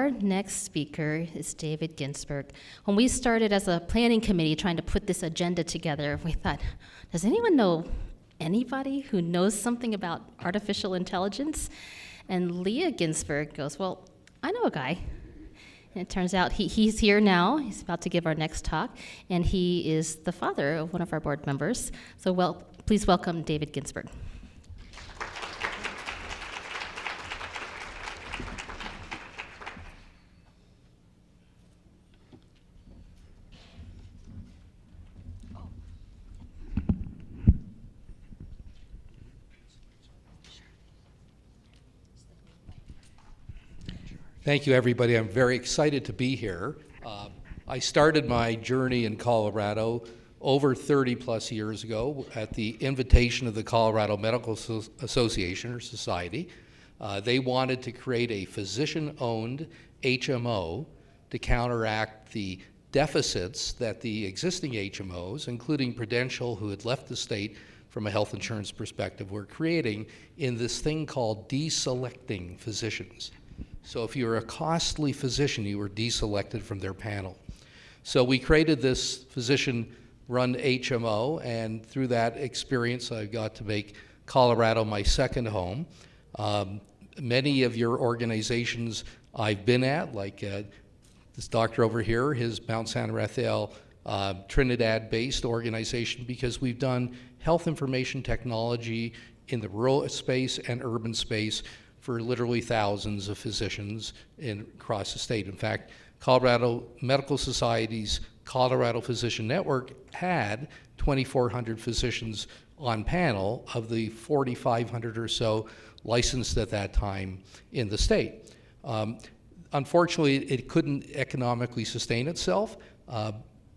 our next speaker is David Ginsberg. When we started as a planning committee trying to put this agenda together, we thought, does anyone know anybody who knows something about artificial intelligence? And Leah Ginsberg goes, well, I know a guy. And it turns out he's here now. He's about to give our next talk, and he is the father of one of our board members. So please welcome David Ginsberg. Thank you, everybody. I'm very excited to be here. I started my journey in Colorado over 30 plus years ago at the invitation of the Colorado Medical Association or Society. They wanted to create a physician-owned HMO to counteract the deficits that the existing HMOs, including Prudential, who had left the state from a health insurance perspective, were creating in this thing called deselecting physicians. So if you were a costly physician, you were deselected from their panel. So we created this physician-run HMO, and through that experience, I got to make Colorado my second home. Many of your organizations I've been at, like this doctor over here, his Mount San Rafael Trinidad-based organization, because we've done health information technology in the rural space and urban space for literally thousands of physicians across the state. In fact, Colorado Medical Society's Colorado Physician Network had 2,400 physicians on panel of the 4,500 or so licensed at that time in the state. Unfortunately, it couldn't economically sustain itself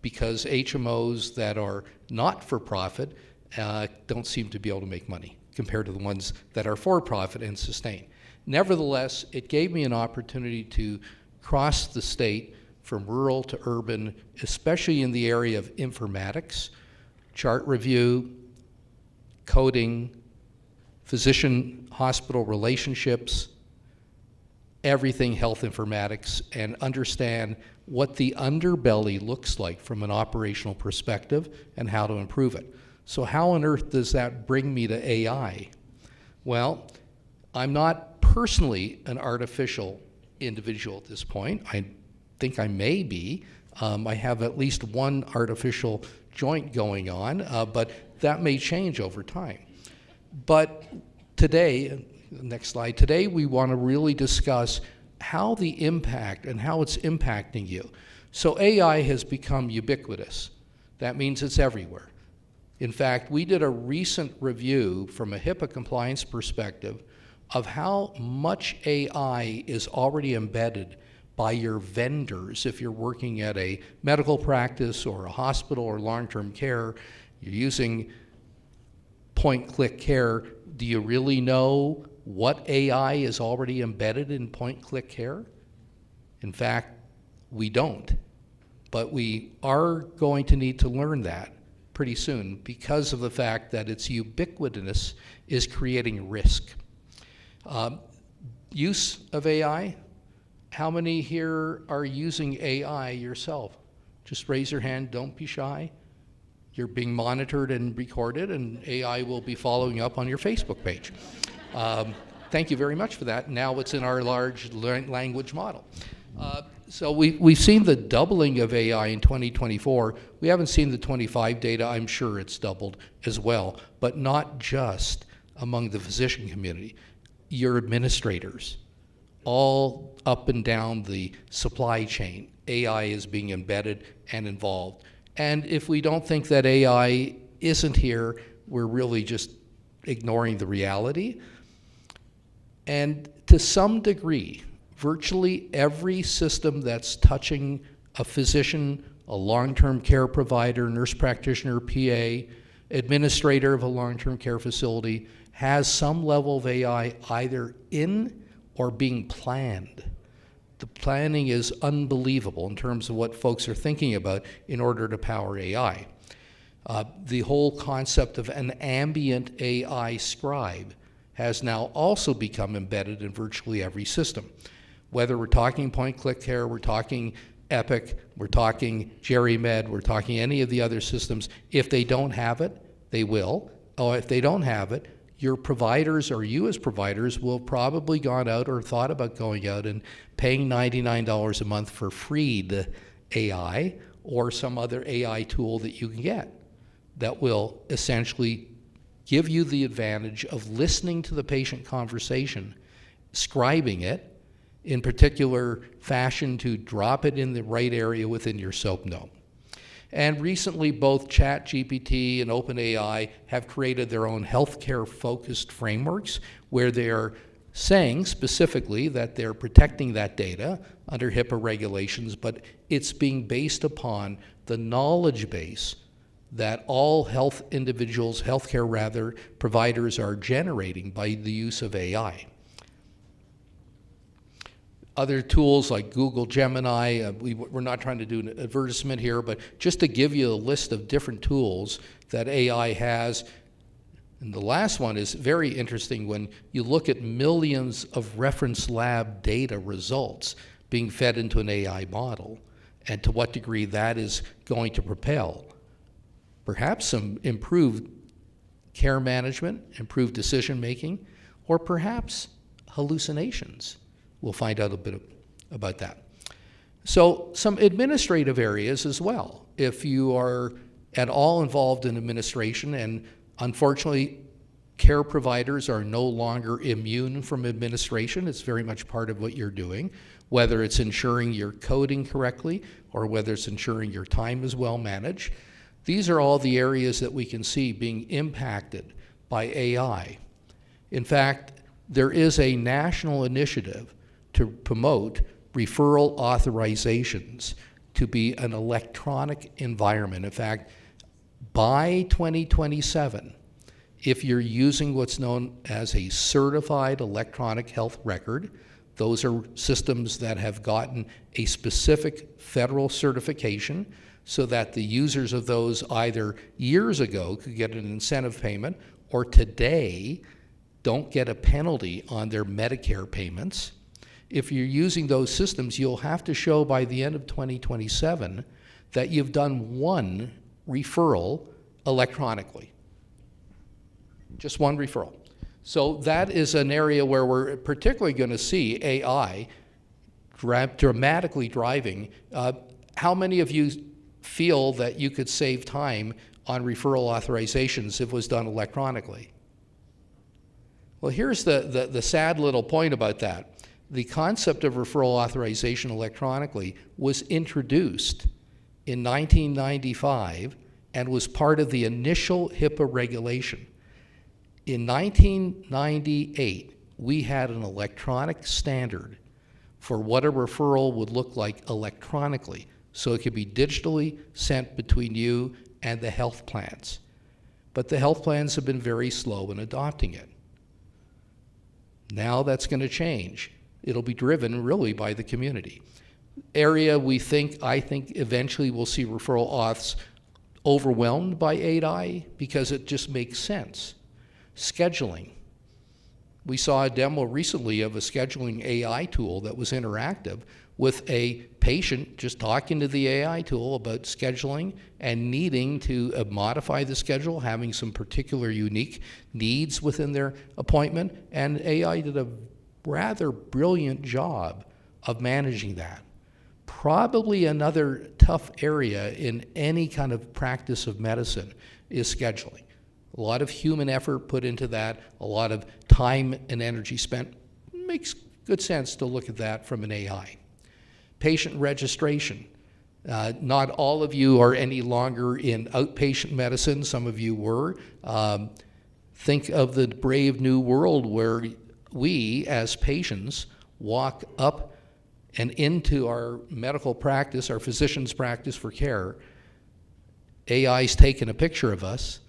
because HMOs that are not for profit don't seem to be able to make money compared to the ones that are for profit and sustain. Nevertheless, it gave me an opportunity to cross the state from rural to urban, especially in the area of informatics, chart review, coding, physician-hospital relationships, everything health informatics, and understand what the underbelly looks like from an operational perspective and how to improve it. So how on earth does that bring me to AI? Well, I'm not personally an artificial individual at this point. I think I may be. I have at least one artificial joint going on, but that may change over time. But today, next slide, today we want to really discuss how the impact and how it's impacting you. So AI has become ubiquitous. That means it's everywhere. In fact, we did a recent review from a HIPAA compliance perspective of how much AI is already embedded by your vendors. If you're working at a medical practice or a hospital or long-term care, you're using point-click care, do you really know what AI is already embedded in point-click care? In fact, we don't. But we are going to need to learn that pretty soon because of the fact that its ubiquitousness is creating risk. Use of AI, how many here are using AI yourself? Just raise your hand, don't be shy. You're being monitored and recorded, and AI will be following up on your Facebook page. Thank you very much for that. Now it's in our large language model. So we've seen the doubling of AI in 2024. We haven't seen the 25 data. I'm sure it's doubled as well, but not just among the physician community. Your administrators, all up and down the supply chain, AI is being embedded and involved. And if we don't think that AI isn't here, we're really just ignoring the reality. And to some degree, virtually every system that's touching a physician, a long-term care provider, nurse practitioner, PA, administrator of a long-term care facility, has some level of AI either in or being planned. The planning is unbelievable in terms of what folks are thinking about in order to power AI. The whole concept of an ambient AI scribe has now also become embedded in virtually every system. Whether we're talking point-click care, we're talking Epic, we're talking GeriMed, we're talking any of the other systems, if they don't have it, they will. Oh, if they don't have it, your providers or you as providers will probably gone out or thought about going out and paying $99 a month for free AI or some other AI tool that you can get that will essentially give you the advantage of listening to the patient conversation, scribing it in particular fashion to drop it in the right area within your SOAP note. And recently, both ChatGPT and OpenAI have created their own healthcare-focused frameworks where they're saying specifically that they're protecting that data under HIPAA regulations, but it's being based upon the knowledge base that all healthcare providers are generating by the use of AI. Other tools like Google Gemini, we're not trying to do an advertisement here, but just to give you a list of different tools that AI has. And the last one is very interesting when you look at millions of reference lab data results being fed into an AI model, and to what degree that is going to propel perhaps some improved care management, improved decision making, or perhaps hallucinations. We'll find out a bit about that. So some administrative areas as well. If you are at all involved in administration, and unfortunately care providers are no longer immune from administration, it's very much part of what you're doing, whether it's ensuring you're coding correctly or whether it's ensuring your time is well managed. These are all the areas that we can see being impacted by AI. In fact, there is a national initiative to promote referral authorizations to be an electronic environment. In fact, by 2027, if you're using what's known as a certified electronic health record, those are systems that have gotten a specific federal certification so that the users of those either years ago could get an incentive payment or today don't get a penalty on their Medicare payments. If you're using those systems, you'll have to show by the end of 2027 that you've done one referral electronically. Just one referral. So that is an area where we're particularly going to see AI dramatically driving. How many of you feel that you could save time on referral authorizations if it was done electronically? Well, here's the sad little point about that. The concept of referral authorization electronically was introduced in 1995 and was part of the initial HIPAA regulation. In 1998, we had an electronic standard for what a referral would look like electronically, so it could be digitally sent between you and the health plans. But the health plans have been very slow in adopting it. Now that's going to change. It'll be driven really by the community. Area I think eventually we'll see referral auths overwhelmed by AI because it just makes sense. Scheduling. We saw a demo recently of a scheduling AI tool that was interactive with a patient just talking to the AI tool about scheduling and needing to modify the schedule, having some particular unique needs within their appointment, and AI did a rather brilliant job of managing that. Probably another tough area in any kind of practice of medicine is scheduling. A lot of human effort put into that, a lot of time and energy spent. Makes good sense to look at that from an AI. Patient registration. Not all of you are any longer in outpatient medicine. Some of you were. Think of the brave new world where we, as patients, walk up and into our medical practice, our physician's practice for care. AI's taken a picture of us.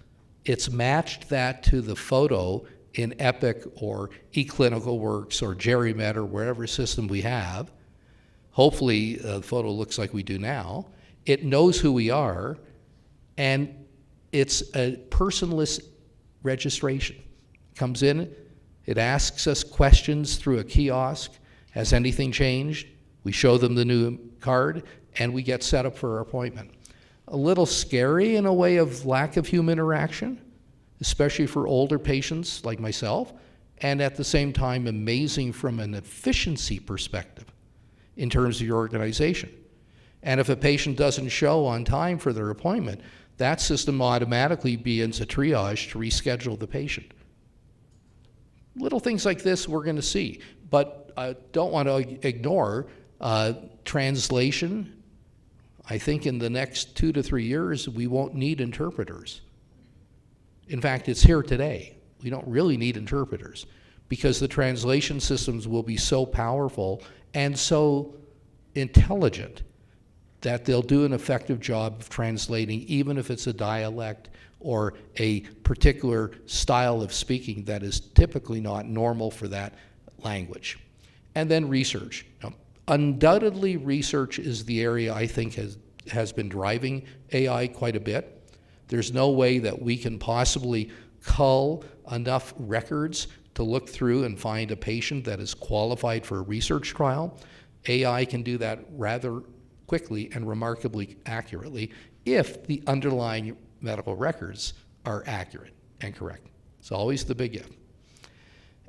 It's matched that to the photo in Epic or eClinicalWorks or GeriMed or wherever system we have. Hopefully the photo looks like we do now. It knows who we are, and it's a personless registration. Comes in, it asks us questions through a kiosk, Has anything changed? We show them the new card, and we get set up for our appointment. A little scary in a way of lack of human interaction, especially for older patients like myself, and at the same time amazing from an efficiency perspective in terms of your organization. And if a patient doesn't show on time for their appointment, that system automatically begins a triage to reschedule the patient. Little things like this we're going to see, but I don't want to ignore translation. I think in the next 2 to 3 years, we won't need interpreters. In fact, it's here today. We don't really need interpreters because the translation systems will be so powerful and so intelligent that they'll do an effective job of translating, even if it's a dialect or a particular style of speaking that is typically not normal for that language. And then research. Now, undoubtedly, research is the area I think has been driving AI quite a bit. There's no way that we can possibly cull enough records to look through and find a patient that is qualified for a research trial. AI can do that rather quickly and remarkably accurately if the underlying medical records are accurate and correct. It's always the big if.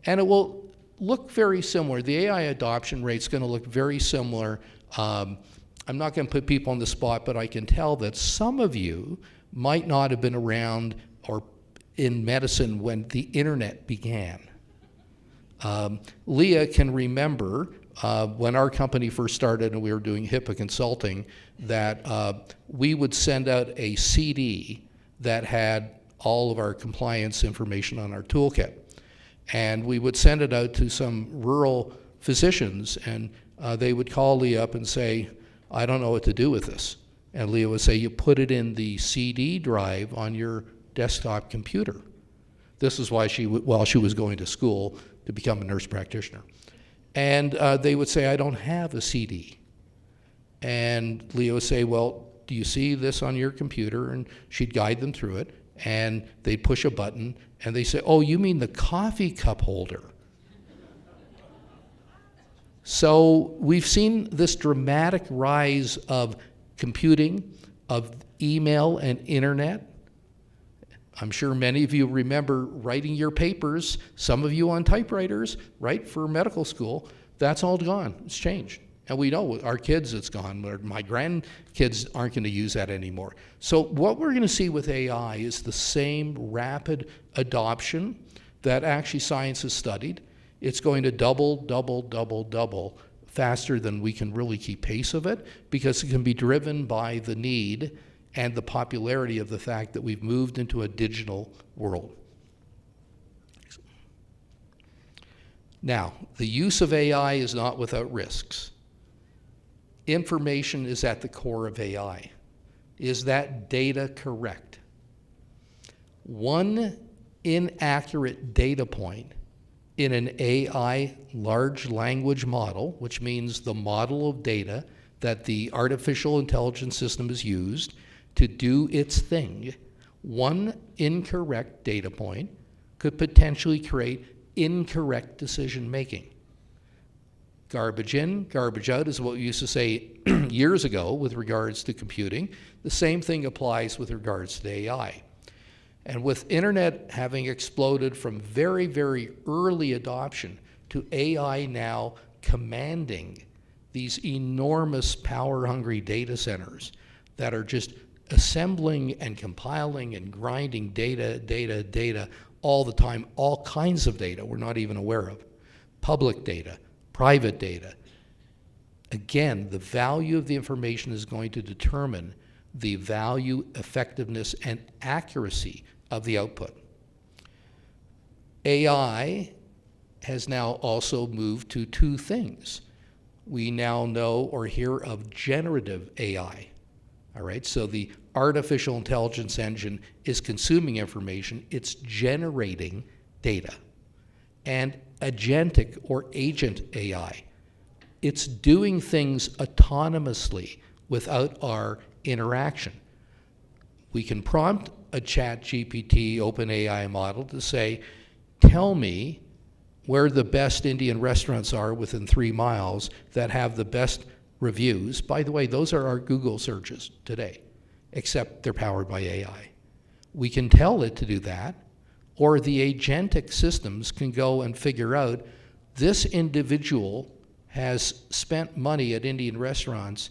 And it will look very similar. The AI adoption rate is going to look very similar. I'm not going to put people on the spot, but I can tell that some of you might not have been around or in medicine when the internet began. Leah can remember when our company first started and we were doing HIPAA consulting that we would send out a CD that had all of our compliance information on our toolkit. And we would send it out to some rural physicians, and they would call Leah up and say, I don't know what to do with this. And Leah would say, you put it in the CD drive on your desktop computer. This is why while she was going to school to become a nurse practitioner. And they would say, I don't have a CD. And Leah would say, well, do you see this on your computer? And she'd guide them through it, and they'd push a button, and they say, oh, you mean the coffee cup holder. So we've seen this dramatic rise of computing, of email and internet. I'm sure many of you remember writing your papers, some of you on typewriters, right, for medical school. That's all gone. It's changed. And we know our kids, it's gone. My grandkids aren't going to use that anymore. So what we're going to see with AI is the same rapid adoption that actually science has studied. It's going to double faster than we can really keep pace of it because it can be driven by the need and the popularity of the fact that we've moved into a digital world. Now, the use of AI is not without risks. Information is at the core of AI. Is that data correct? One inaccurate data point in an AI large language model, which means the model of data that the artificial intelligence system has used to do its thing, one incorrect data point could potentially create incorrect decision making. Garbage in, garbage out is what we used to say years ago with regards to computing. The same thing applies with regards to AI. And with internet having exploded from very, very early adoption to AI now commanding these enormous power-hungry data centers that are just assembling and compiling and grinding data all the time, all kinds of data we're not even aware of, public data, private data. Again, the value of the information is going to determine the value, effectiveness, and accuracy of the output. AI has now also moved to two things. We now know or hear of generative AI. All right, so the artificial intelligence engine is consuming information, it's generating data. And agentic or agent AI, it's doing things autonomously without our interaction. We can prompt a ChatGPT OpenAI model to say, tell me where the best Indian restaurants are within 3 miles that have the best reviews. By the way, those are our Google searches today, except they're powered by AI. We can tell it to do that, or the agentic systems can go and figure out this individual has spent money at Indian restaurants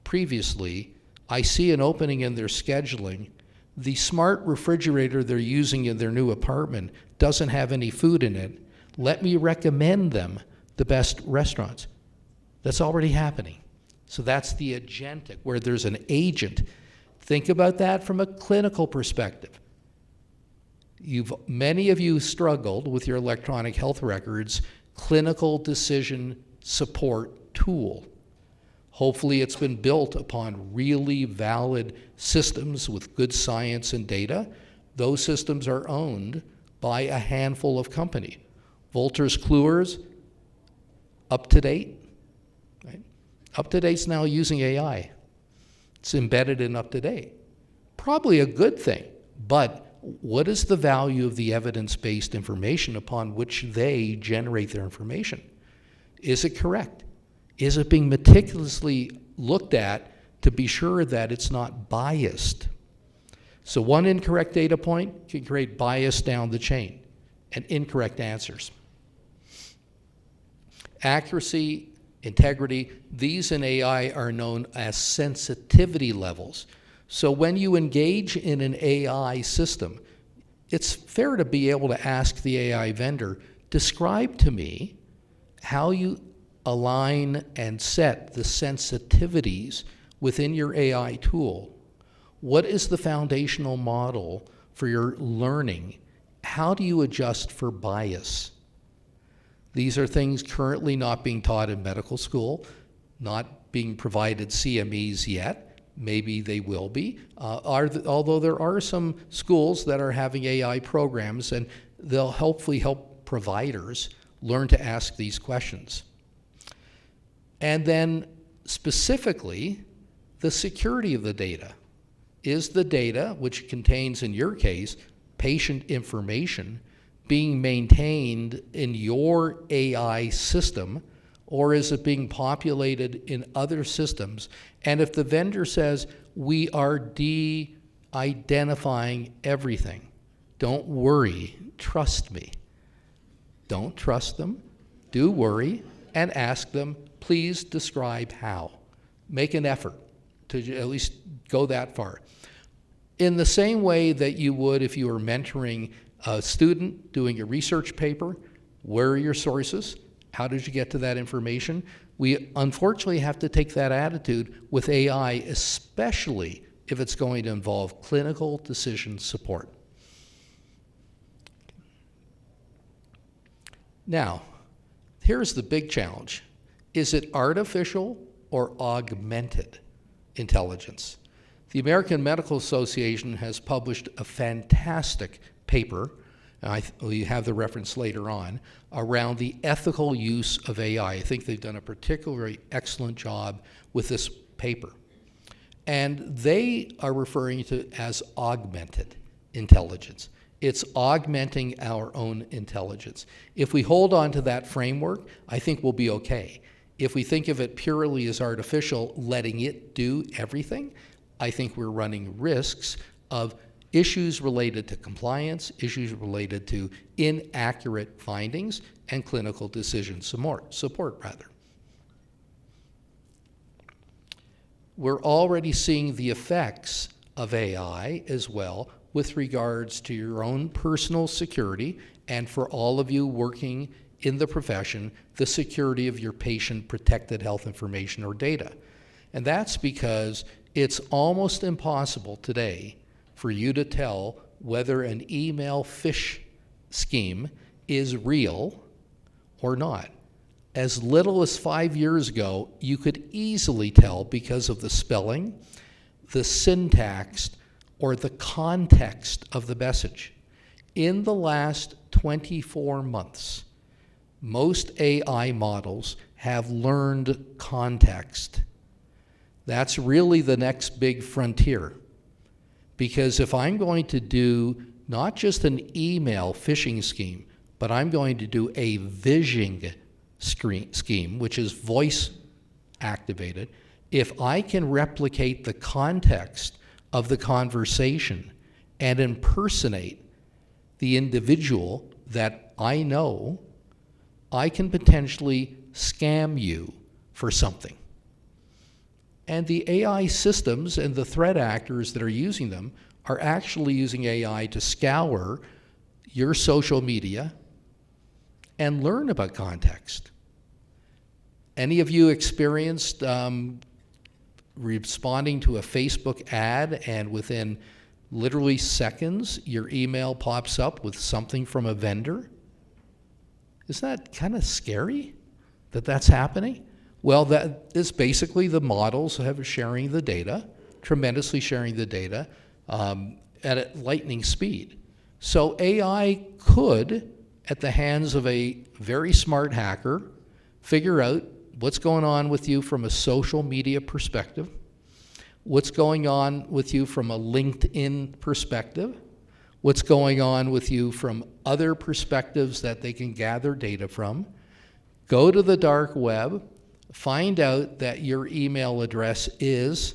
previously. I see an opening in their scheduling. The smart refrigerator they're using in their new apartment doesn't have any food in it. Let me recommend them the best restaurants. That's already happening. So that's the agentic, where there's an agent. Think about that from a clinical perspective. Many of you struggled with your electronic health records clinical decision support tool. Hopefully it's been built upon really valid systems with good science and data. Those systems are owned by a handful of companies. Wolters Kluwer's UpToDate. Right? UpToDate's now using AI. It's embedded in UpToDate. Probably a good thing, but what is the value of the evidence-based information upon which they generate their information? Is it correct? Is it being meticulously looked at to be sure that it's not biased? So one incorrect data point can create bias down the chain and incorrect answers. Accuracy, integrity, these in AI are known as sensitivity levels. So when you engage in an AI system, it's fair to be able to ask the AI vendor, describe to me how you align and set the sensitivities within your AI tool. What is the foundational model for your learning? How do you adjust for bias? These are things currently not being taught in medical school, not being provided CMEs yet. Maybe they will be, although there are some schools that are having AI programs, and they'll hopefully help providers learn to ask these questions. And then specifically, the security of the data. Is the data, which contains, in your case, patient information, being maintained in your AI system, or is it being populated in other systems? And if the vendor says, we are de-identifying everything, don't worry, trust me. Don't trust them, do worry, and ask them, please describe how. Make an effort to at least go that far. In the same way that you would if you were mentoring a student doing a research paper, where are your sources? How did you get to that information? We unfortunately have to take that attitude with AI, especially if it's going to involve clinical decision support. Now, here's the big challenge. Is it artificial or augmented intelligence? The American Medical Association has published a fantastic paper, and we have the reference later on, around the ethical use of AI. I think they've done a particularly excellent job with this paper. And they are referring to it as augmented intelligence. It's augmenting our own intelligence. If we hold on to that framework, I think we'll be okay. If we think of it purely as artificial, letting it do everything, I think we're running risks of issues related to compliance, issues related to inaccurate findings, and clinical decision support. We're already seeing the effects of AI as well with regards to your own personal security, and for all of you working in the profession, the security of your patient protected health information or data. And that's because it's almost impossible today for you to tell whether an email phish scheme is real or not. As little as 5 years ago, you could easily tell because of the spelling, the syntax, or the context of the message. In the last 24 months, most AI models have learned context. That's really the next big frontier. Because if I'm going to do not just an email phishing scheme, but but I'm going to do a vishing scheme, which is voice activated. If I can replicate the context of the conversation and impersonate the individual that I know, I can potentially scam you for something. And the AI systems and the threat actors that are using them are actually using AI to scour your social media and learn about context. Any of you experienced responding to a Facebook ad and within literally seconds your email pops up with something from a vendor? Isn't that kind of scary that that's happening? Well, that is basically the models have sharing the data, tremendously sharing the data at a lightning speed. So AI could, at the hands of a very smart hacker, figure out what's going on with you from a social media perspective, what's going on with you from a LinkedIn perspective, what's going on with you from other perspectives that they can gather data from, go to the dark web, find out that your email address is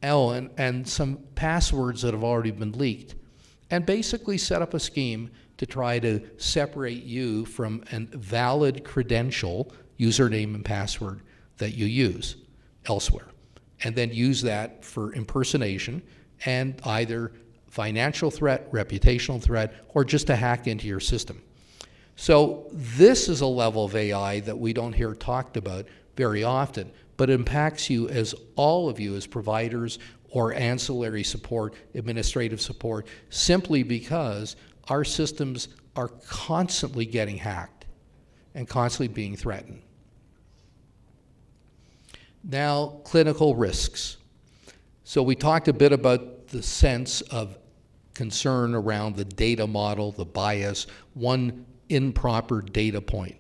Ellen and some passwords that have already been leaked, and basically set up a scheme to try to separate you from a valid credential, username and password that you use elsewhere, and then use that for impersonation and either financial threat, reputational threat, or just to hack into your system. So this is a level of AI that we don't hear talked about very often, but impacts you as all of you as providers or ancillary support, administrative support, simply because our systems are constantly getting hacked and constantly being threatened. Now, clinical risks. So we talked a bit about the sense of concern around the data model, the bias, one improper data point.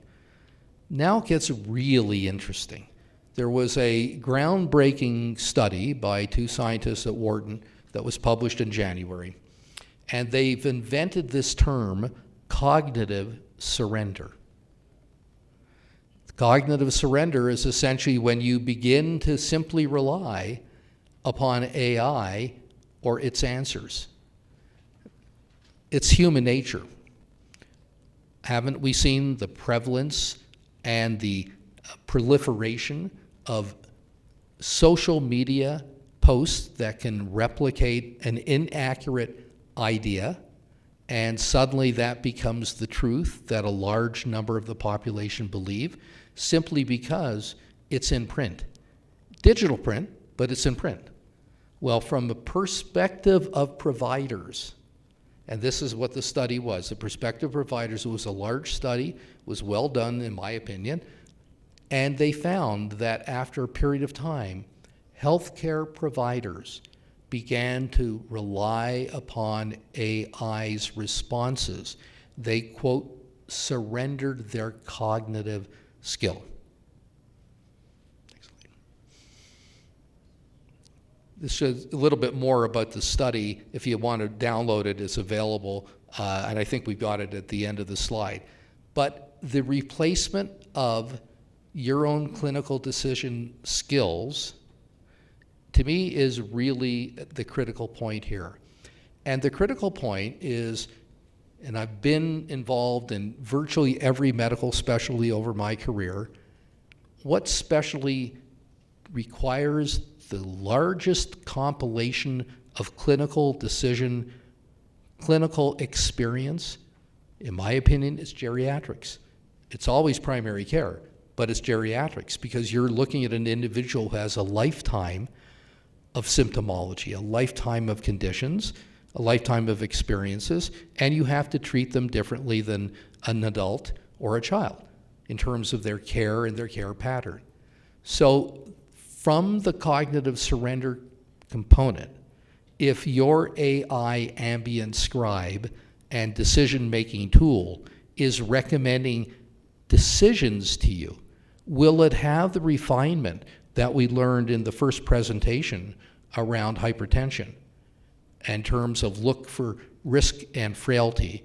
Now it gets really interesting. There was a groundbreaking study by two scientists at Wharton that was published in January, and they've invented this term, cognitive surrender. Cognitive surrender is essentially when you begin to simply rely upon AI or its answers. It's human nature. Haven't we seen the prevalence and the proliferation of social media posts that can replicate an inaccurate idea, and suddenly that becomes the truth that a large number of the population believe, simply because it's in print. Digital print, but it's in print. Well, from the perspective of providers, and this is what the study was, the perspective of providers, it was a large study, was well done in my opinion, and they found that after a period of time, healthcare providers began to rely upon AI's responses. They, quote, surrendered their cognitive skill. This shows a little bit more about the study. If you want to download it, it's available, and I think we've got it at the end of the slide. But the replacement of your own clinical decision skills, to me, is really the critical point here. And the critical point is, and I've been involved in virtually every medical specialty over my career, what specialty requires the largest compilation of clinical decision, clinical experience, in my opinion, is geriatrics. It's always primary care, but it's geriatrics because you're looking at an individual who has a lifetime of symptomology, a lifetime of conditions, a lifetime of experiences, and you have to treat them differently than an adult or a child in terms of their care and their care pattern. So from the cognitive surrender component, if your AI ambient scribe and decision-making tool is recommending decisions to you, will it have the refinement that we learned in the first presentation around hypertension in terms of look for risk and frailty?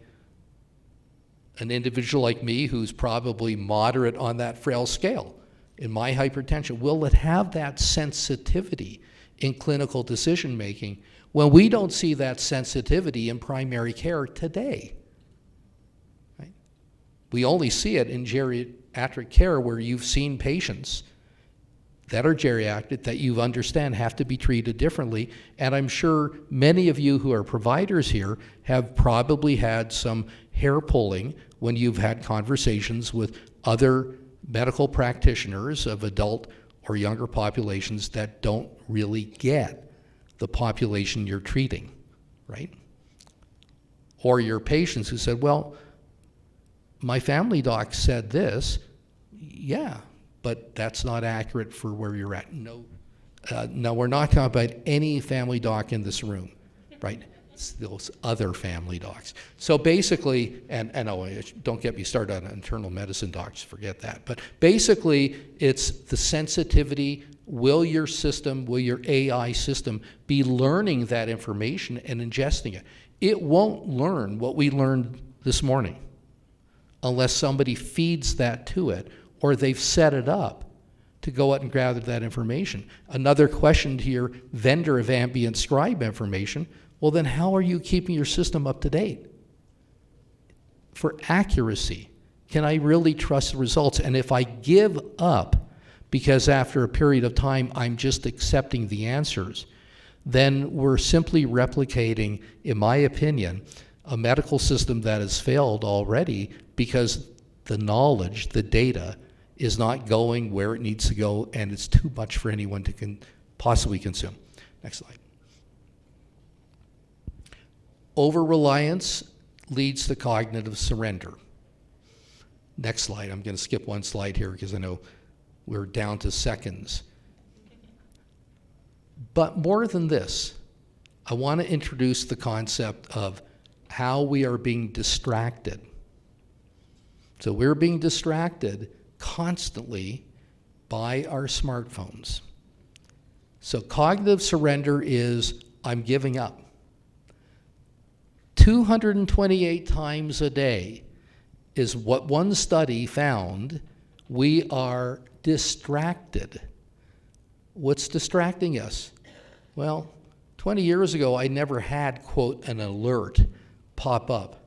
an individual like me who's probably moderate on that frail scale in my hypertension, will it have that sensitivity in clinical decision making when we don't see that sensitivity in primary care today? Right? We only see it in geriatric care where you've seen patients that are geriatric that you understand have to be treated differently. And I'm sure many of you who are providers here have probably had some hair pulling when you've had conversations with other medical practitioners of adult or younger populations that don't really get the population you're treating, right? Or your patients who said, well, my family doc said this, yeah, but that's not accurate for where you're at. No, we're not talking about any family doc in this room, right? It's those other family docs. So basically, and oh, don't get me started on internal medicine docs, forget that. But basically, it's the sensitivity. Will your system, will your AI system be learning that information and ingesting it? It won't learn what we learned this morning unless somebody feeds that to it or they've set it up to go out and gather that information. Another question to your vendor of ambient scribe information, well then how are you keeping your system up to date? For accuracy, can I really trust the results? And if I give up because after a period of time I'm just accepting the answers, then we're simply replicating, in my opinion, a medical system that has failed already because the knowledge, the data, is not going where it needs to go, and it's too much for anyone to possibly consume. Next slide. Over-reliance leads to cognitive surrender. Next slide. I'm going to skip one slide here because I know we're down to seconds. But more than this, I want to introduce the concept of how we are being distracted. So we're being distracted constantly by our smartphones. So cognitive surrender is, I'm giving up. 228 times a day is what one study found we are distracted. What's distracting us? Well, 20 years ago, I never had, quote, an alert pop up.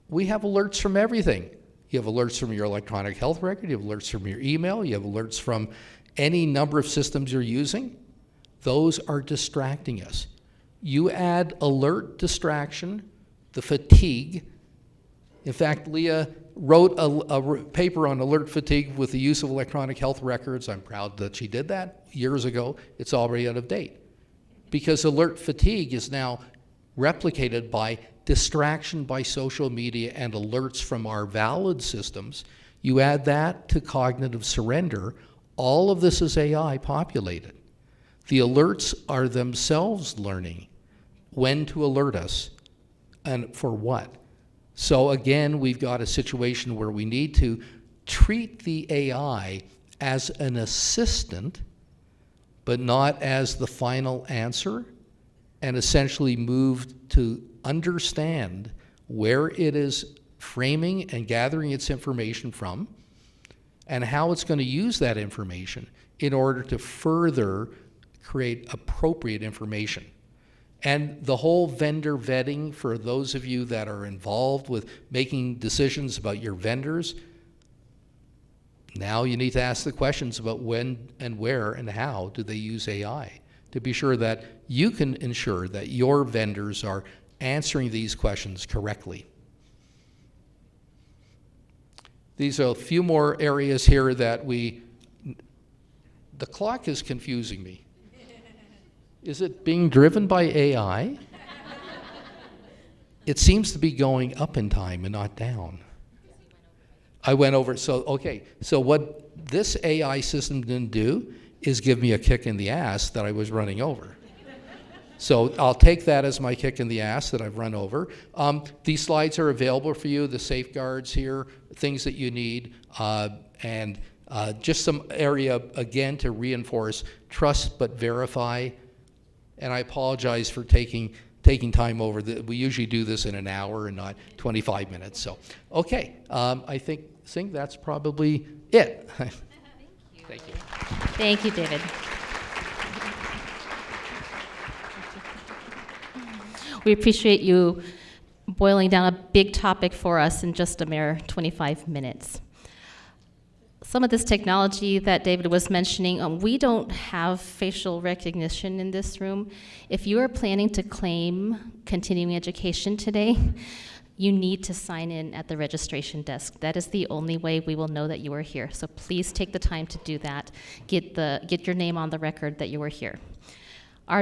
We have alerts from everything. You have alerts from your electronic health record, you have alerts from your email, you have alerts from any number of systems you're using. Those are distracting us. You add alert distraction, the fatigue. In fact, Leah wrote a paper on alert fatigue with the use of electronic health records. I'm proud that she did that years ago. It's already out of date. Because alert fatigue is now replicated by distraction by social media and alerts from our valid systems. You add that to cognitive surrender, all of this is AI populated. The alerts are themselves learning when to alert us and for what. So again, we've got a situation where we need to treat the AI as an assistant, but not as the final answer, and essentially move to understand where it is framing and gathering its information from, and how it's going to use that information in order to further create appropriate information. And the whole vendor vetting, for those of you that are involved with making decisions about your vendors, now you need to ask the questions about when and where and how do they use AI to be sure that you can ensure that your vendors are answering these questions correctly. These are a few more areas here that the clock is confusing me. Is it being driven by AI? It seems to be going up in time and not down. I went over, so okay, so what this AI system didn't do is give me a kick in the ass that I was running over. So I'll take that as my kick in the ass that I've run over. These slides are available for you, the safeguards here, things that you need, and just some area, again, to reinforce trust but verify. And I apologize for taking taking time over. We usually do this in an hour and not 25 minutes. So, okay, I think that's probably it. Thank you. Thank you, David. We appreciate you boiling down a big topic for us in just a mere 25 minutes. Some of this technology that David was mentioning, we don't have facial recognition in this room. If you are planning to claim continuing education today, you need to sign in at the registration desk. That is the only way we will know that you are here. So please take the time to do that. Get your name on the record that you were here.